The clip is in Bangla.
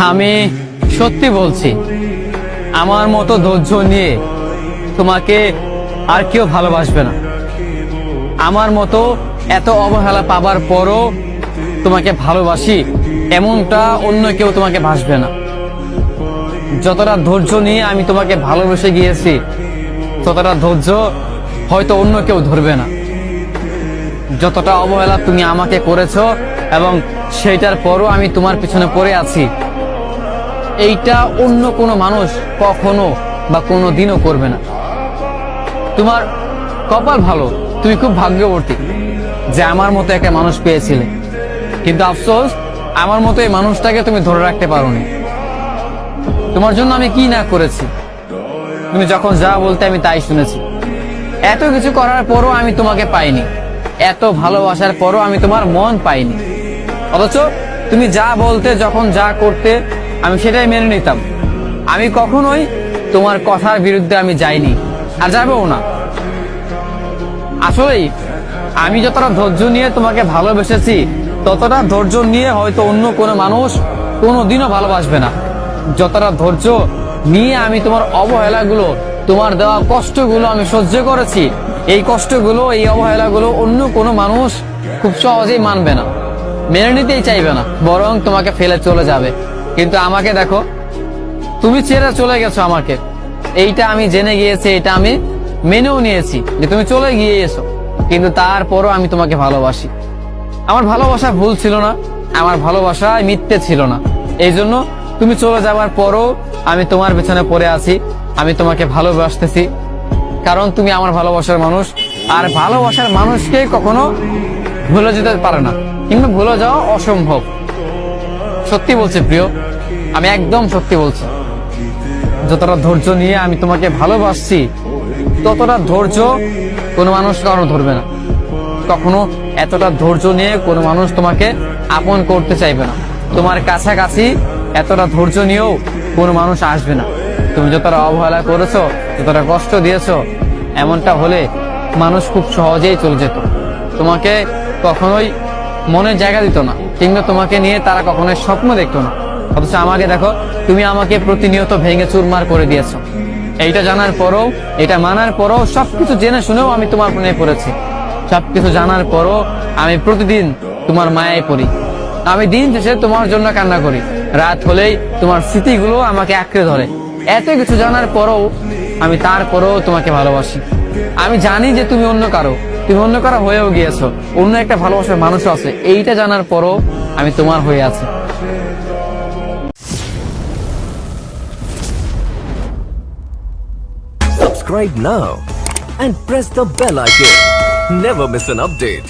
আমি সত্যি বলছি, আমার মতো ধৈর্য নিয়ে তোমাকে আর কেউ ভালোবাসবে না। আমার মতো এত অবহেলা পাবার পরও তোমাকে ভালোবাসি এমনটা অন্য কেউ তোমাকে ভাসবে না। যতটা ধৈর্য নিয়ে আমি তোমাকে ভালোবেসে গিয়েছি, ততটা ধৈর্য হয়তো অন্য কেউ ধরবে না। যতটা অবহেলা তুমি আমাকে করেছো এবং সেইটার পরও আমি তোমার পিছনে পড়ে আছি, এইটা অন্য কোনো মানুষ কখনো বা কোনো দিনও করবে না। তোমার কপাল ভালো, তুমি খুব ভাগ্যবতী যে আমার মতো একটা মানুষ পেয়েছিলে। কিন্তু আফসোস, আমার মতো এই মানুষটাকে তুমি ধরে রাখতে পারোনি। তোমার জন্য আমি কি না করেছি, তুমি যখন যা বলতে আমি তাই শুনেছি। এত কিছু করার পরও আমি তোমাকে পাইনি, এত ভালোবাসার পরও আমি তোমার মন পাইনি। অথচ তুমি যা বলতে, যখন যা করতে, আমি সেটাই মেনে নিতাম। আমি কখনোই তোমার কথার বিরুদ্ধে আমি যাইনি, আর যাবেও না। আসলেই আমি যতটা ধৈর্য নিয়ে তোমাকে ভালোবেসেছি, ততটা ধৈর্য নিয়ে হয়তো অন্য কোনো মানুষ কোনোদিনও ভালোবাসবে না। যতটা ধৈর্য নিয়ে আমি তোমার অবহেলাগুলো, তোমার দেওয়া কষ্টগুলো আমি সহ্য করেছি, এই কষ্টগুলো, এই অবহেলাগুলো অন্য কোনো মানুষ খুব সহজেই মানবে না, মেনে নিতেই চাইবে না, বরং তোমাকে ফেলে চলে যাবে। কিন্তু আমাকে দেখো, তুমি ছেড়ে চলে গেছো আমাকে। এইটা আমি জেনে গিয়েছি, এটা আমি মেনেও নিয়েছি যে তুমি চলে গিয়েছো, কিন্তু তারপরও আমি তোমাকে ভালোবাসি। আমার ভালোবাসা ভুল ছিল না, আমার ভালোবাসা মিথ্যে ছিল না। এই জন্য তুমি চলে যাবার পরও আমি তোমার পেছনে পড়ে আছি, আমি তোমাকে ভালোবাসতেছি, কারণ তুমি আমার ভালোবাসার মানুষ। আর ভালোবাসার মানুষকে কখনো ভুলে যেতে পারে না, কিন্তু ভুলে যাওয়া অসম্ভব। সত্যি বলছি প্রিয়, আমি একদম সত্যি বলছি। যতটা ধৈর্য নিয়ে আমি তোমাকে ভালোবাসছি, ততটা ধৈর্য কোনো মানুষ কারো ধরবে না। কখনো এতটা ধৈর্য নিয়ে কোনো মানুষ তোমাকে আপন করতে চাইবে না। তোমার কাছাকাছি এতটা ধৈর্য নিয়েও কোনো মানুষ আসবে না। তুমি যতটা অবহেলা করেছো, যতটা কষ্ট দিয়েছো, এমনটা হলে মানুষ খুব সহজেই চলে যেত, তোমাকে কখনোই মনের জায়গা দিত না, কিংবা তোমাকে নিয়ে তারা কখনোই স্বপ্ন দেখতো না। অথচ আমাকে দেখো, তুমি আমাকে প্রতিনিয়ত ভেঙে চুরমার করে দিয়েছো। এইটা জানার পরও, এটা মানার পরও, সবকিছু জেনে শুনেও আমি তোমার প্রেমে পড়েছি। সবকিছু জানার পরও আমি প্রতিদিন তোমার মায়ায় পড়ি। আমি দিন শেষে তোমার জন্য কান্না করি, রাত হলেই তোমার স্মৃতিগুলো আমাকে আঁকড়ে ধরে। এত কিছু জানার পরও আমি তারপরও তোমাকে ভালোবাসি। আমি জানি যে তুমি অন্য কারো হয়েও গিয়েছো, অন্য একটা ভালোবাসার মানুষ আছে। এইটা জানার পরও আমি তোমার হয়ে আছি। Subscribe now and press the bell icon. Never miss an update.